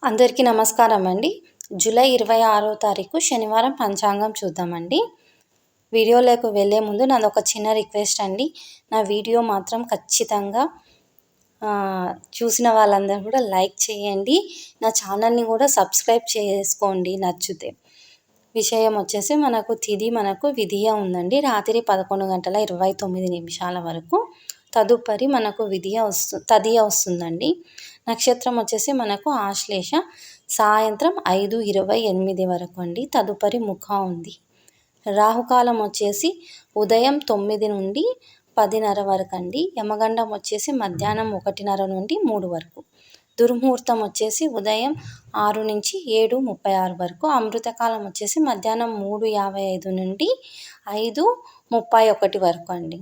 అందరికీ నమస్కారం అండి. జూలై 26వ తారీఖు శనివారం పంచాంగం చూద్దామండి. వీడియోలోకి వెళ్ళే ముందు నాదొక చిన్న రిక్వెస్ట్ అండి. నా వీడియో మాత్రం ఖచ్చితంగా చూసిన వాళ్ళందరూ కూడా లైక్ చేయండి. నా ఛానల్ని కూడా సబ్స్క్రైబ్ చేసుకోండి నచ్చితే. విషయం వచ్చేసి మనకు విధియ ఉందండి. రాత్రి 11:29 వరకు. తదుపరి మనకు తదియ వస్తుందండి. నక్షత్రం వచ్చేసి మనకు ఆశ్లేష. సాయంత్రం 5:28 వరకు అండి. తదుపరి ముఖ ఉంది. రాహుకాలం వచ్చేసి ఉదయం 9 నుండి 10:30 వరకు అండి. యమగండం వచ్చేసి మధ్యాహ్నం 1:30 నుండి 3 వరకు. దుర్ముహూర్తం వచ్చేసి ఉదయం 6 నుంచి 7:36 వరకు. అమృతకాలం వచ్చేసి మధ్యాహ్నం 3:55 నుండి 5:31 వరకు అండి.